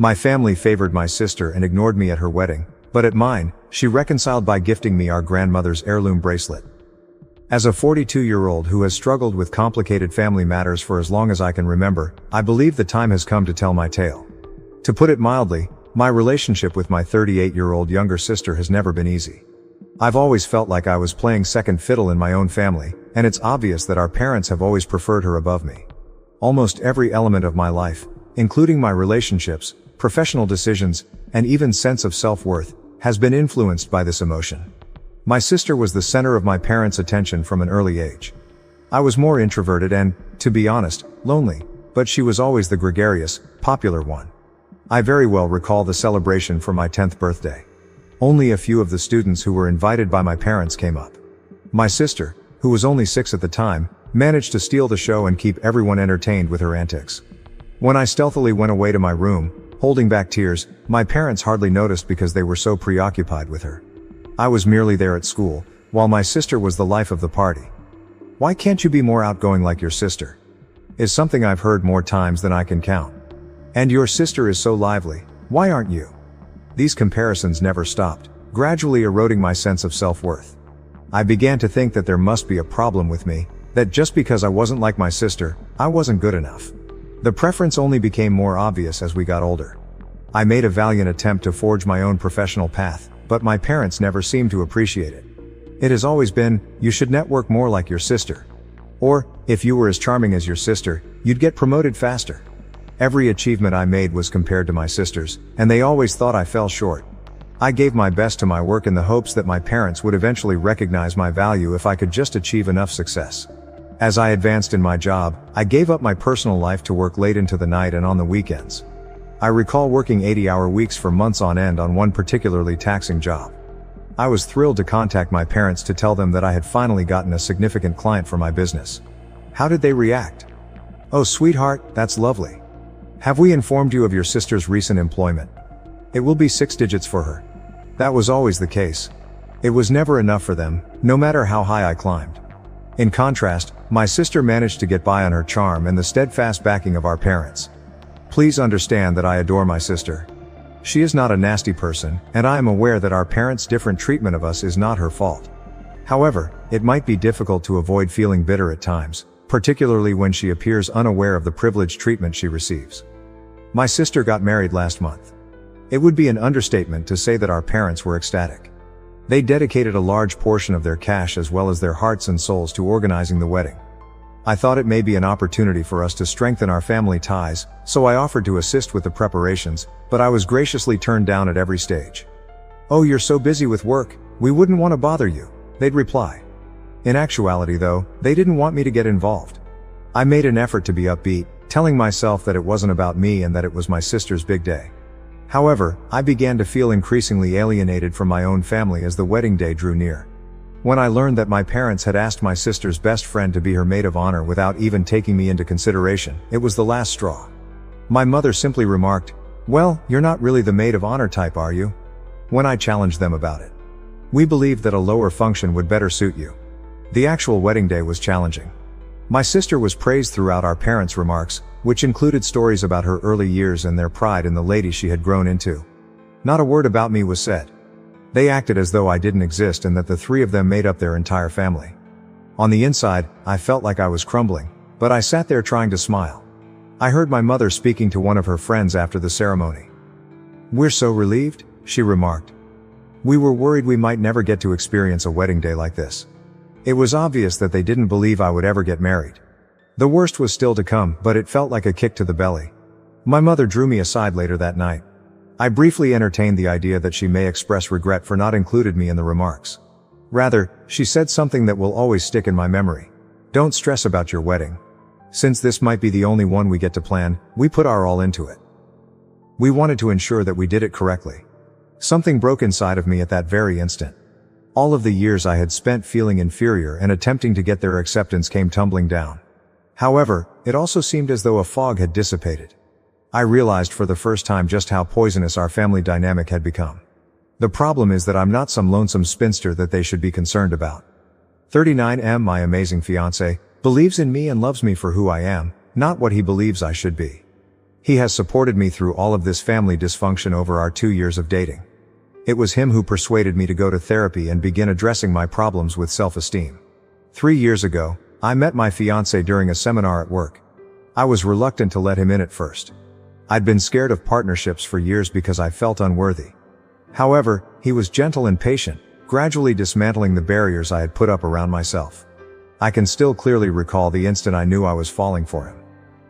My family favored my sister and ignored me at her wedding, but at mine, she reconciled by gifting me our grandmother's heirloom bracelet. As a 42-year-old who has struggled with complicated family matters for as long as I can remember, I believe the time has come to tell my tale. To put it mildly, my relationship with my 38-year-old younger sister has never been easy. I've always felt like I was playing second fiddle in my own family, and it's obvious that our parents have always preferred her above me. Almost every element of my life, including my relationships, professional decisions, and even sense of self-worth, has been influenced by this emotion. My sister was the center of my parents' attention from an early age. I was more introverted and, to be honest, lonely, but she was always the gregarious, popular one. I very well recall the celebration for my 10th birthday. Only a few of the students who were invited by my parents came up. My sister, who was only 6 at the time, managed to steal the show and keep everyone entertained with her antics. When I stealthily went away to my room, holding back tears, my parents hardly noticed because they were so preoccupied with her. I was merely there at school, while my sister was the life of the party. "Why can't you be more outgoing like your sister?" is something I've heard more times than I can count. "And your sister is so lively, why aren't you?" These comparisons never stopped, gradually eroding my sense of self-worth. I began to think that there must be a problem with me, that just because I wasn't like my sister, I wasn't good enough. The preference only became more obvious as we got older. I made a valiant attempt to forge my own professional path, but my parents never seemed to appreciate it. It has always been, "You should network more like your sister." Or, "If you were as charming as your sister, you'd get promoted faster." Every achievement I made was compared to my sister's, and they always thought I fell short. I gave my best to my work in the hopes that my parents would eventually recognize my value if I could just achieve enough success. As I advanced in my job, I gave up my personal life to work late into the night and on the weekends. I recall working 80-hour weeks for months on end on one particularly taxing job. I was thrilled to contact my parents to tell them that I had finally gotten a significant client for my business. How did they react? "Oh, sweetheart, that's lovely. Have we informed you of your sister's recent employment? It will be 6 digits for her." That was always the case. It was never enough for them, no matter how high I climbed. In contrast, my sister managed to get by on her charm and the steadfast backing of our parents. Please understand that I adore my sister. She is not a nasty person, and I am aware that our parents' different treatment of us is not her fault. However, it might be difficult to avoid feeling bitter at times, particularly when she appears unaware of the privileged treatment she receives. My sister got married last month. It would be an understatement to say that our parents were ecstatic. They dedicated a large portion of their cash as well as their hearts and souls to organizing the wedding. I thought it may be an opportunity for us to strengthen our family ties, so I offered to assist with the preparations, but I was graciously turned down at every stage. "Oh, you're so busy with work, we wouldn't want to bother you," they'd reply. In actuality though, they didn't want me to get involved. I made an effort to be upbeat, telling myself that it wasn't about me and that it was my sister's big day. However, I began to feel increasingly alienated from my own family as the wedding day drew near. When I learned that my parents had asked my sister's best friend to be her maid of honor without even taking me into consideration, it was the last straw. My mother simply remarked, "Well, you're not really the maid of honor type, are you?" when I challenged them about it. "We believe that a lower function would better suit you." The actual wedding day was challenging. My sister was praised throughout our parents' remarks, which included stories about her early years and their pride in the lady she had grown into. Not a word about me was said. They acted as though I didn't exist and that the three of them made up their entire family. On the inside, I felt like I was crumbling, but I sat there trying to smile. I heard my mother speaking to one of her friends after the ceremony. "We're so relieved," she remarked. "We were worried we might never get to experience a wedding day like this." It was obvious that they didn't believe I would ever get married. The worst was still to come, but it felt like a kick to the belly. My mother drew me aside later that night. I briefly entertained the idea that she may express regret for not including me in the remarks. Rather, she said something that will always stick in my memory. "Don't stress about your wedding. Since this might be the only one we get to plan, we put our all into it." We wanted to ensure that we did it correctly. Something broke inside of me at that very instant. All of the years I had spent feeling inferior and attempting to get their acceptance came tumbling down. However, it also seemed as though a fog had dissipated. I realized for the first time just how poisonous our family dynamic had become. The problem is that I'm not some lonesome spinster that they should be concerned about. 39M, my amazing fiancé, believes in me and loves me for who I am, not what he believes I should be. He has supported me through all of this family dysfunction over our 2 years of dating. It was him who persuaded me to go to therapy and begin addressing my problems with self-esteem. 3 years ago, I met my fiancé during a seminar at work. I was reluctant to let him in at first. I'd been scared of partnerships for years because I felt unworthy. However, he was gentle and patient, gradually dismantling the barriers I had put up around myself. I can still clearly recall the instant I knew I was falling for him.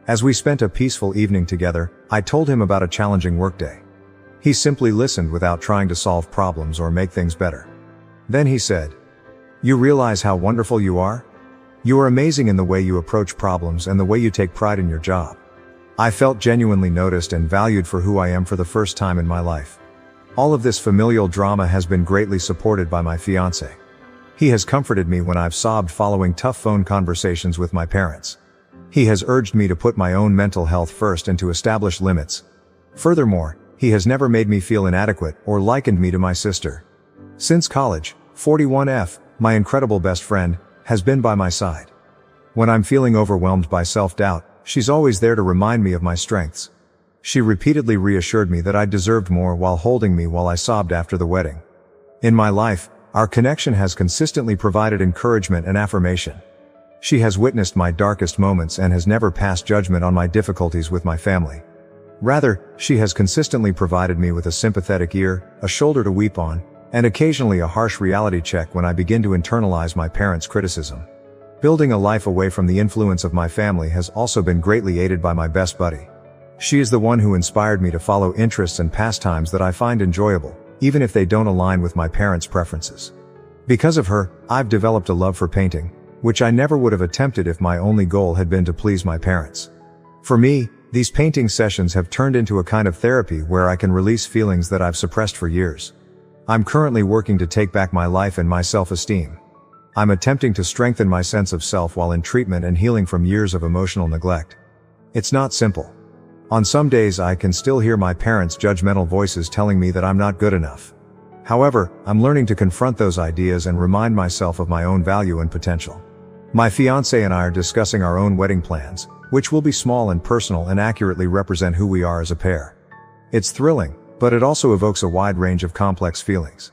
As we spent a peaceful evening together, I told him about a challenging workday. He simply listened without trying to solve problems or make things better. Then he said, "You realize how wonderful you are? You are amazing in the way you approach problems and the way you take pride in your job." I felt genuinely noticed and valued for who I am for the first time in my life. All of this familial drama has been greatly supported by my fiancé. He has comforted me when I've sobbed following tough phone conversations with my parents. He has urged me to put my own mental health first and to establish limits. Furthermore, he has never made me feel inadequate or likened me to my sister. Since college, 41F, my incredible best friend, has been by my side. When I'm feeling overwhelmed by self-doubt, she's always there to remind me of my strengths. She repeatedly reassured me that I deserved more while holding me while I sobbed after the wedding. In my life, our connection has consistently provided encouragement and affirmation. She has witnessed my darkest moments and has never passed judgment on my difficulties with my family. Rather, she has consistently provided me with a sympathetic ear, a shoulder to weep on, and occasionally a harsh reality check when I begin to internalize my parents' criticism. Building a life away from the influence of my family has also been greatly aided by my best buddy. She is the one who inspired me to follow interests and pastimes that I find enjoyable, even if they don't align with my parents' preferences. Because of her, I've developed a love for painting, which I never would have attempted if my only goal had been to please my parents. For me, these painting sessions have turned into a kind of therapy where I can release feelings that I've suppressed for years. I'm currently working to take back my life and my self-esteem. I'm attempting to strengthen my sense of self while in treatment and healing from years of emotional neglect. It's not simple. On some days I can still hear my parents' judgmental voices telling me that I'm not good enough. However, I'm learning to confront those ideas and remind myself of my own value and potential. My fiancé and I are discussing our own wedding plans, which will be small and personal and accurately represent who we are as a pair. It's thrilling, but it also evokes a wide range of complex feelings.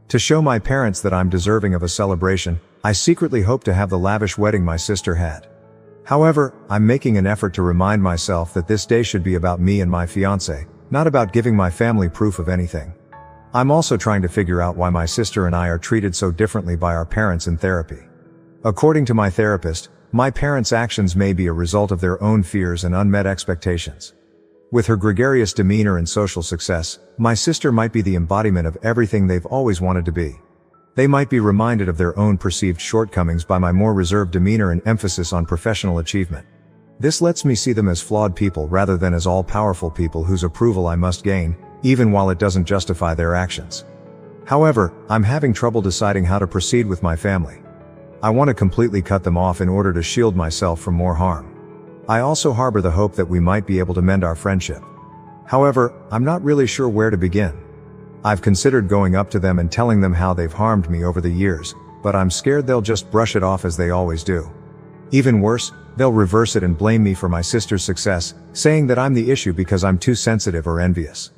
To show my parents that I'm deserving of a celebration, I secretly hope to have the lavish wedding my sister had. However, I'm making an effort to remind myself that this day should be about me and my fiancé, not about giving my family proof of anything. I'm also trying to figure out why my sister and I are treated so differently by our parents in therapy. According to my therapist, my parents' actions may be a result of their own fears and unmet expectations. With her gregarious demeanor and social success, my sister might be the embodiment of everything they've always wanted to be. They might be reminded of their own perceived shortcomings by my more reserved demeanor and emphasis on professional achievement. This lets me see them as flawed people rather than as all-powerful people whose approval I must gain, even while it doesn't justify their actions. However, I'm having trouble deciding how to proceed with my family. I want to completely cut them off in order to shield myself from more harm. I also harbor the hope that we might be able to mend our friendship. However, I'm not really sure where to begin. I've considered going up to them and telling them how they've harmed me over the years, but I'm scared they'll just brush it off as they always do. Even worse, they'll reverse it and blame me for my sister's success, saying that I'm the issue because I'm too sensitive or envious.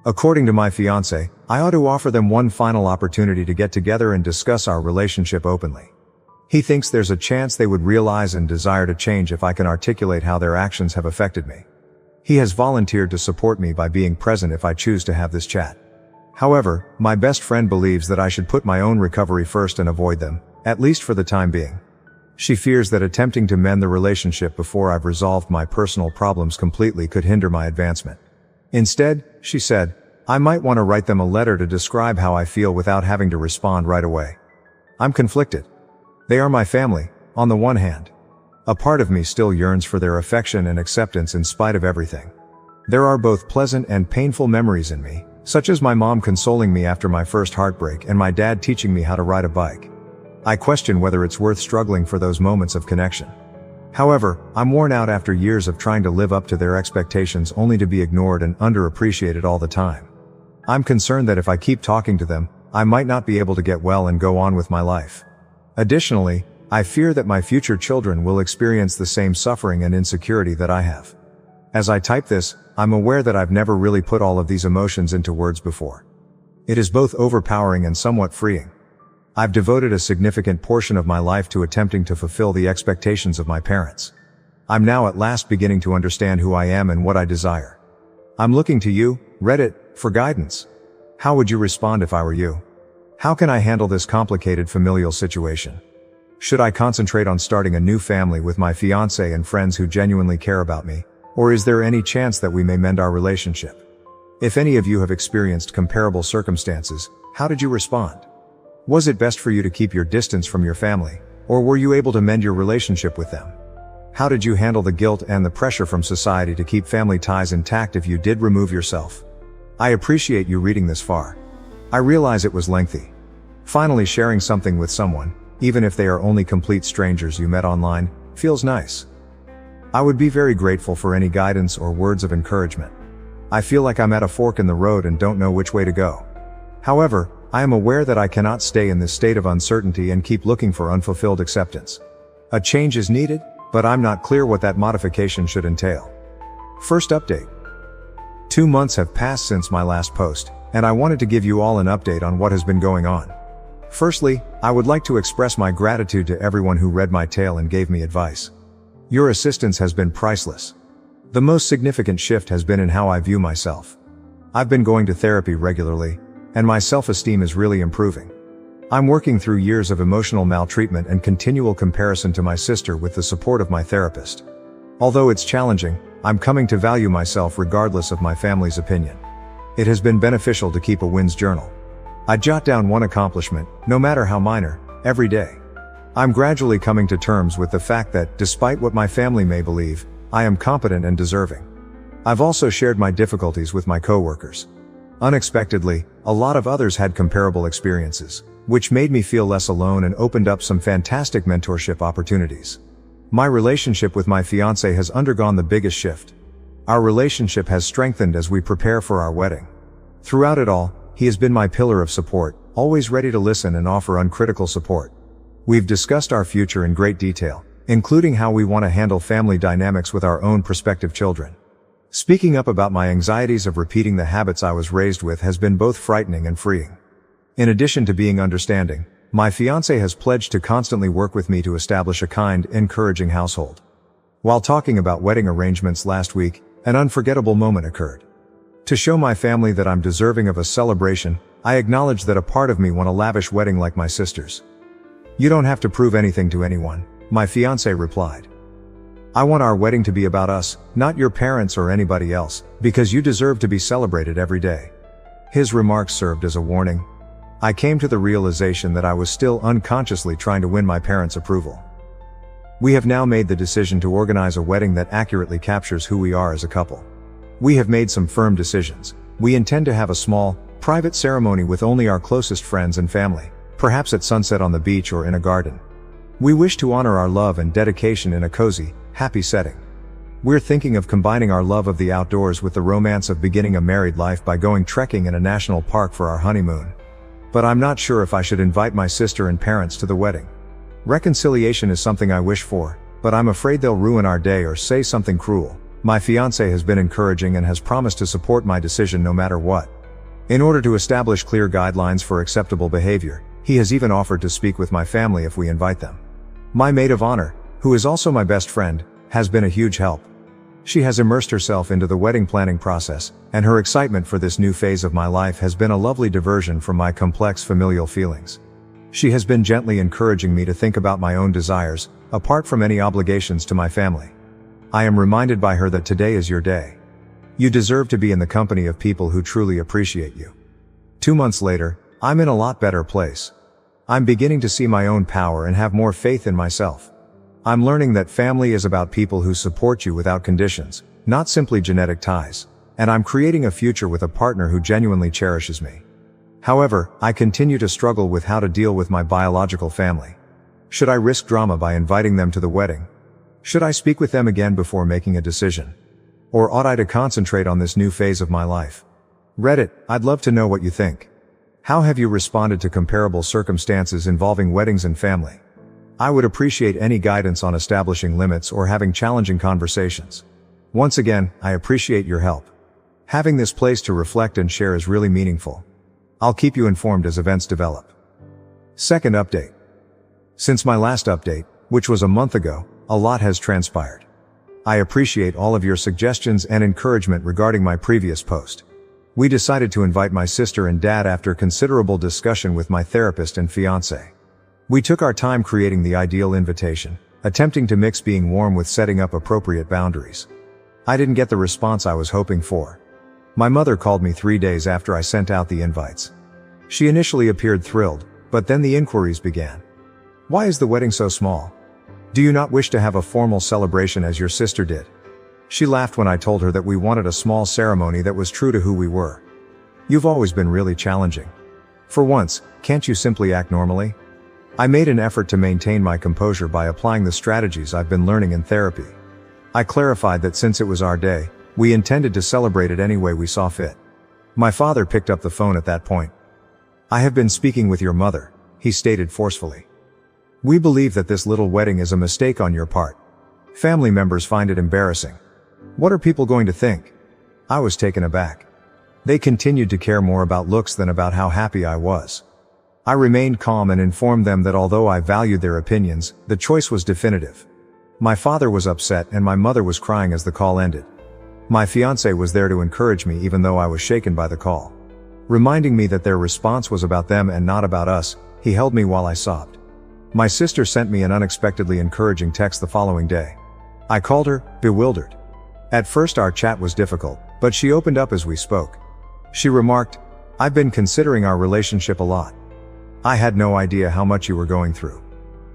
According to my fiancé, I ought to offer them one final opportunity to get together and discuss our relationship openly. He thinks there's a chance they would realize and desire to change if I can articulate how their actions have affected me. He has volunteered to support me by being present if I choose to have this chat. However, my best friend believes that I should put my own recovery first and avoid them, at least for the time being. She fears that attempting to mend the relationship before I've resolved my personal problems completely could hinder my advancement. Instead, she said, I might want to write them a letter to describe how I feel without having to respond right away. I'm conflicted. They are my family, on the one hand. A part of me still yearns for their affection and acceptance in spite of everything. There are both pleasant and painful memories in me, such as my mom consoling me after my first heartbreak and my dad teaching me how to ride a bike. I question whether it's worth struggling for those moments of connection. However, I'm worn out after years of trying to live up to their expectations only to be ignored and underappreciated all the time. I'm concerned that if I keep talking to them, I might not be able to get well and go on with my life. Additionally, I fear that my future children will experience the same suffering and insecurity that I have. As I type this, I'm aware that I've never really put all of these emotions into words before. It is both overpowering and somewhat freeing. I've devoted a significant portion of my life to attempting to fulfill the expectations of my parents. I'm now at last beginning to understand who I am and what I desire. I'm looking to you, Reddit, for guidance. How would you respond if I were you? How can I handle this complicated familial situation? Should I concentrate on starting a new family with my fiancé and friends who genuinely care about me? Or is there any chance that we may mend our relationship? If any of you have experienced comparable circumstances, how did you respond? Was it best for you to keep your distance from your family, or were you able to mend your relationship with them? How did you handle the guilt and the pressure from society to keep family ties intact if you did remove yourself? I appreciate you reading this far. I realize it was lengthy. Finally sharing something with someone, even if they are only complete strangers you met online, feels nice. I would be very grateful for any guidance or words of encouragement. I feel like I'm at a fork in the road and don't know which way to go. However, I am aware that I cannot stay in this state of uncertainty and keep looking for unfulfilled acceptance. A change is needed, but I'm not clear what that modification should entail. First update. 2 months have passed since my last post, and I wanted to give you all an update on what has been going on. Firstly, I would like to express my gratitude to everyone who read my tale and gave me advice. Your assistance has been priceless. The most significant shift has been in how I view myself. I've been going to therapy regularly, and my self-esteem is really improving. I'm working through years of emotional maltreatment and continual comparison to my sister with the support of my therapist. Although it's challenging, I'm coming to value myself regardless of my family's opinion. It has been beneficial to keep a wins journal. I jot down one accomplishment, no matter how minor, every day. I'm gradually coming to terms with the fact that, despite what my family may believe, I am competent and deserving. I've also shared my difficulties with my coworkers. Unexpectedly, a lot of others had comparable experiences, which made me feel less alone and opened up some fantastic mentorship opportunities. My relationship with my fiancé has undergone the biggest shift. Our relationship has strengthened as we prepare for our wedding. Throughout it all, he has been my pillar of support, always ready to listen and offer uncritical support. We've discussed our future in great detail, including how we want to handle family dynamics with our own prospective children. Speaking up about my anxieties of repeating the habits I was raised with has been both frightening and freeing. In addition to being understanding, my fiancé has pledged to constantly work with me to establish a kind, encouraging household. While talking about wedding arrangements last week, an unforgettable moment occurred. To show my family that I'm deserving of a celebration, I acknowledged that a part of me wants a lavish wedding like my sister's. "You don't have to prove anything to anyone," my fiancé replied. "I want our wedding to be about us, not your parents or anybody else, because you deserve to be celebrated every day." His remarks served as a warning. I came to the realization that I was still unconsciously trying to win my parents' approval. We have now made the decision to organize a wedding that accurately captures who we are as a couple. We have made some firm decisions. We intend to have a small, private ceremony with only our closest friends and family, perhaps at sunset on the beach or in a garden. We wish to honor our love and dedication in a cozy, happy setting. We're thinking of combining our love of the outdoors with the romance of beginning a married life by going trekking in a national park for our honeymoon. But I'm not sure if I should invite my sister and parents to the wedding. Reconciliation is something I wish for, but I'm afraid they'll ruin our day or say something cruel. My fiancé has been encouraging and has promised to support my decision no matter what. In order to establish clear guidelines for acceptable behavior, he has even offered to speak with my family if we invite them. My maid of honor, who is also my best friend, has been a huge help. She has immersed herself into the wedding planning process, and her excitement for this new phase of my life has been a lovely diversion from my complex familial feelings. She has been gently encouraging me to think about my own desires, apart from any obligations to my family. I am reminded by her that today is your day. You deserve to be in the company of people who truly appreciate you. 2 months later, I'm in a lot better place. I'm beginning to see my own power and have more faith in myself. I'm learning that family is about people who support you without conditions, not simply genetic ties, and I'm creating a future with a partner who genuinely cherishes me. However, I continue to struggle with how to deal with my biological family. Should I risk drama by inviting them to the wedding? Should I speak with them again before making a decision? Or ought I to concentrate on this new phase of my life? Reddit, I'd love to know what you think. How have you responded to comparable circumstances involving weddings and family? I would appreciate any guidance on establishing limits or having challenging conversations. Once again, I appreciate your help. Having this place to reflect and share is really meaningful. I'll keep you informed as events develop. Second update. Since my last update, which was a month ago, a lot has transpired. I appreciate all of your suggestions and encouragement regarding my previous post. We decided to invite my sister and dad after considerable discussion with my therapist and fiancé. We took our time creating the ideal invitation, attempting to mix being warm with setting up appropriate boundaries. I didn't get the response I was hoping for. My mother called me 3 days after I sent out the invites. She initially appeared thrilled, but then the inquiries began. Why is the wedding so small? Do you not wish to have a formal celebration as your sister did? She laughed when I told her that we wanted a small ceremony that was true to who we were. You've always been really challenging. For once, can't you simply act normally? I made an effort to maintain my composure by applying the strategies I've been learning in therapy. I clarified that since it was our day, we intended to celebrate it any way we saw fit. My father picked up the phone at that point. I have been speaking with your mother, he stated forcefully. We believe that this little wedding is a mistake on your part. Family members find it embarrassing. What are people going to think? I was taken aback. They continued to care more about looks than about how happy I was. I remained calm and informed them that although I valued their opinions, the choice was definitive. My father was upset and my mother was crying as the call ended. My fiancé was there to encourage me even though I was shaken by the call. Reminding me that their response was about them and not about us, he held me while I sobbed. My sister sent me an unexpectedly encouraging text the following day. I called her, bewildered. At first our chat was difficult, but she opened up as we spoke. She remarked, I've been considering our relationship a lot. I had no idea how much you were going through.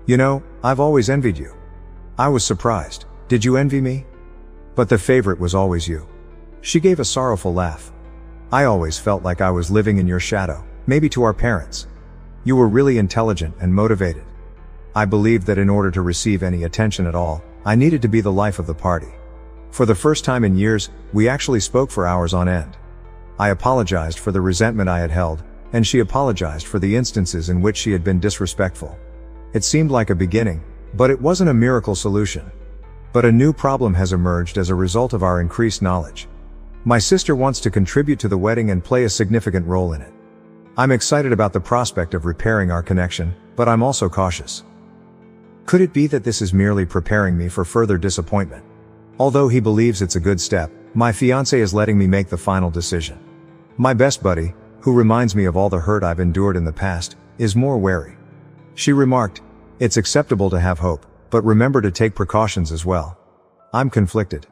You know, I've always envied you. I was surprised. Did you envy me? But the favorite was always you. She gave a sorrowful laugh. I always felt like I was living in your shadow, maybe to our parents. You were really intelligent and motivated. I believed that in order to receive any attention at all, I needed to be the life of the party. For the first time in years, we actually spoke for hours on end. I apologized for the resentment I had held, and she apologized for the instances in which she had been disrespectful. It seemed like a beginning, but it wasn't a miracle solution. But a new problem has emerged as a result of our increased knowledge. My sister wants to contribute to the wedding and play a significant role in it. I'm excited about the prospect of repairing our connection, but I'm also cautious. Could it be that this is merely preparing me for further disappointment? Although he believes it's a good step, my fiancé is letting me make the final decision. My best buddy, who reminds me of all the hurt I've endured in the past, is more wary. She remarked, it's acceptable to have hope, but remember to take precautions as well. I'm conflicted.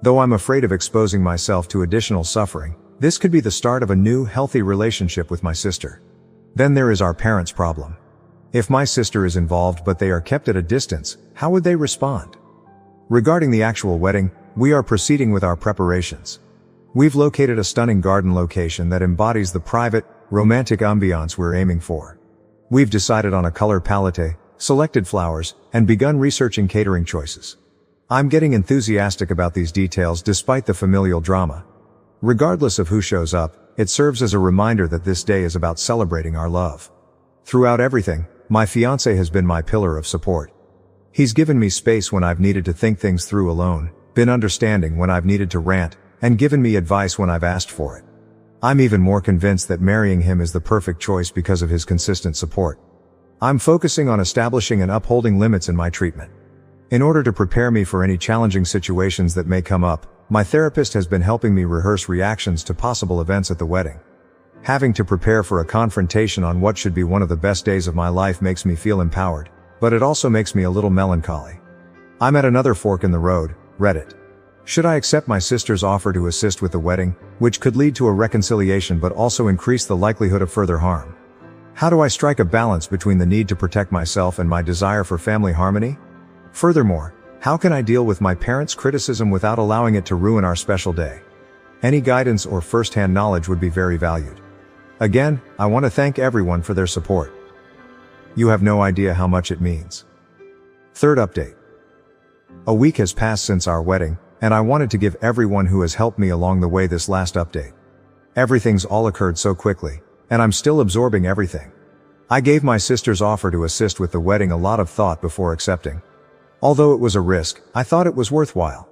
Though I'm afraid of exposing myself to additional suffering, this could be the start of a new, healthy relationship with my sister. Then there is our parents' problem. If my sister is involved but they are kept at a distance, how would they respond? Regarding the actual wedding, we are proceeding with our preparations. We've located a stunning garden location that embodies the private, romantic ambiance we're aiming for. We've decided on a color palette, selected flowers, and begun researching catering choices. I'm getting enthusiastic about these details despite the familial drama. Regardless of who shows up, it serves as a reminder that this day is about celebrating our love. Throughout everything, my fiancé has been my pillar of support. He's given me space when I've needed to think things through alone, been understanding when I've needed to rant, and given me advice when I've asked for it. I'm even more convinced that marrying him is the perfect choice because of his consistent support. I'm focusing on establishing and upholding limits in my treatment. In order to prepare me for any challenging situations that may come up, my therapist has been helping me rehearse reactions to possible events at the wedding. Having to prepare for a confrontation on what should be one of the best days of my life makes me feel empowered, but it also makes me a little melancholy. I'm at another fork in the road, Reddit. Should I accept my sister's offer to assist with the wedding, which could lead to a reconciliation but also increase the likelihood of further harm? How do I strike a balance between the need to protect myself and my desire for family harmony? Furthermore, how can I deal with my parents' criticism without allowing it to ruin our special day? Any guidance or first-hand knowledge would be very valued. Again, I want to thank everyone for their support. You have no idea how much it means. Third update. A week has passed since our wedding, and I wanted to give everyone who has helped me along the way this last update. Everything's all occurred so quickly, and I'm still absorbing everything. I gave my sister's offer to assist with the wedding a lot of thought before accepting. Although it was a risk, I thought it was worthwhile.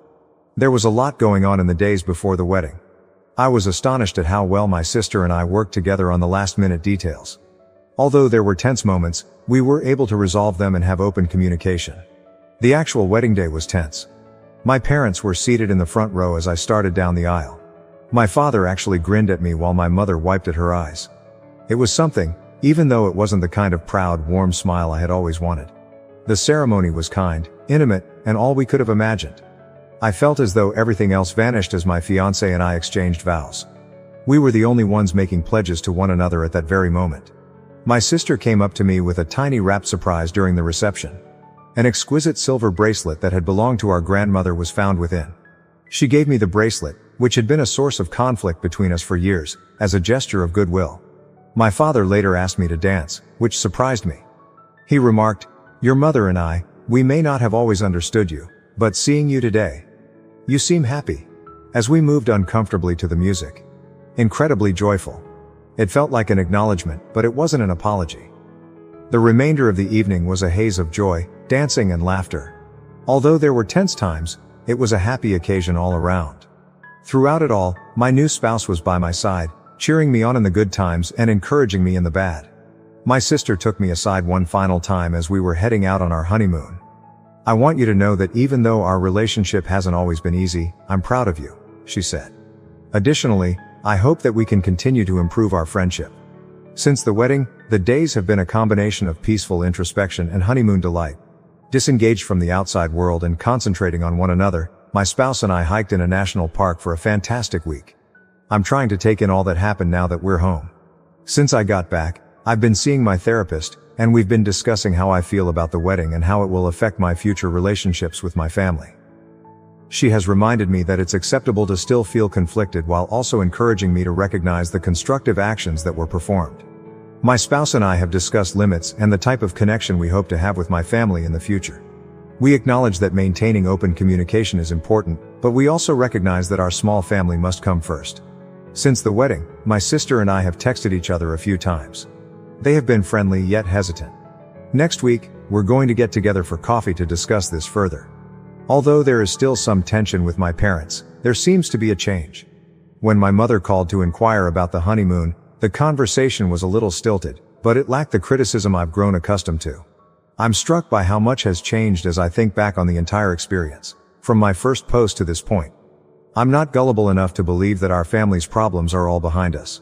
There was a lot going on in the days before the wedding. I was astonished at how well my sister and I worked together on the last-minute details. Although there were tense moments, we were able to resolve them and have open communication. The actual wedding day was tense. My parents were seated in the front row as I started down the aisle. My father actually grinned at me while my mother wiped at her eyes. It was something, even though it wasn't the kind of proud, warm smile I had always wanted. The ceremony was kind, intimate, and all we could have imagined. I felt as though everything else vanished as my fiancé and I exchanged vows. We were the only ones making pledges to one another at that very moment. My sister came up to me with a tiny wrapped surprise during the reception. An exquisite silver bracelet that had belonged to our grandmother was found within. She gave me the bracelet, which had been a source of conflict between us for years, as a gesture of goodwill. My father later asked me to dance, which surprised me. He remarked, "Your mother and I, we may not have always understood you, but seeing you today, you seem happy." As we moved uncomfortably to the music. Incredibly joyful. It felt like an acknowledgement, but it wasn't an apology. The remainder of the evening was a haze of joy, dancing and laughter. Although there were tense times, it was a happy occasion all around. Throughout it all, my new spouse was by my side, cheering me on in the good times and encouraging me in the bad. My sister took me aside one final time as we were heading out on our honeymoon. "I want you to know that even though our relationship hasn't always been easy, I'm proud of you," she said. "Additionally, I hope that we can continue to improve our friendship." Since the wedding, the days have been a combination of peaceful introspection and honeymoon delight. Disengaged from the outside world and concentrating on one another, my spouse and I hiked in a national park for a fantastic week. I'm trying to take in all that happened now that we're home. Since I got back, I've been seeing my therapist, and we've been discussing how I feel about the wedding and how it will affect my future relationships with my family. She has reminded me that it's acceptable to still feel conflicted while also encouraging me to recognize the constructive actions that were performed. My spouse and I have discussed limits and the type of connection we hope to have with my family in the future. We acknowledge that maintaining open communication is important, but we also recognize that our small family must come first. Since the wedding, my sister and I have texted each other a few times. They have been friendly yet hesitant. Next week, we're going to get together for coffee to discuss this further. Although there is still some tension with my parents, there seems to be a change. When my mother called to inquire about the honeymoon, the conversation was a little stilted, but it lacked the criticism I've grown accustomed to. I'm struck by how much has changed as I think back on the entire experience, from my first post to this point. I'm not gullible enough to believe that our family's problems are all behind us.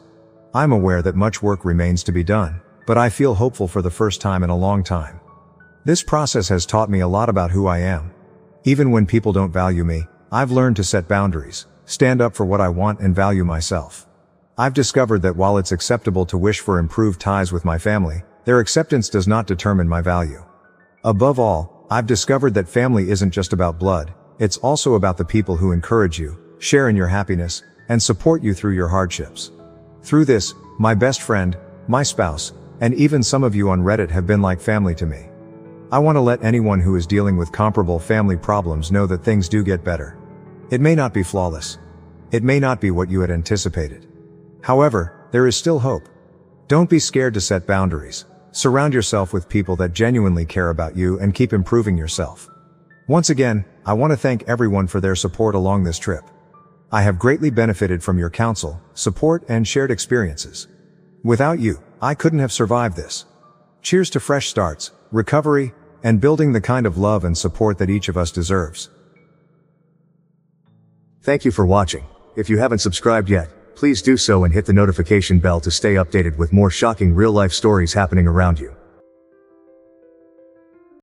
I'm aware that much work remains to be done, but I feel hopeful for the first time in a long time. This process has taught me a lot about who I am. Even when people don't value me, I've learned to set boundaries, stand up for what I want and value myself. I've discovered that while it's acceptable to wish for improved ties with my family, their acceptance does not determine my value. Above all, I've discovered that family isn't just about blood, it's also about the people who encourage you, share in your happiness, and support you through your hardships. Through this, my best friend, my spouse, and even some of you on Reddit have been like family to me. I want to let anyone who is dealing with comparable family problems know that things do get better. It may not be flawless. It may not be what you had anticipated. However, there is still hope. Don't be scared to set boundaries. Surround yourself with people that genuinely care about you and keep improving yourself. Once again, I want to thank everyone for their support along this trip. I have greatly benefited from your counsel, support, and shared experiences. Without you, I couldn't have survived this. Cheers to fresh starts, recovery, and building the kind of love and support that each of us deserves. Thank you for watching. If you haven't subscribed yet, please do so and hit the notification bell to stay updated with more shocking real-life stories happening around you.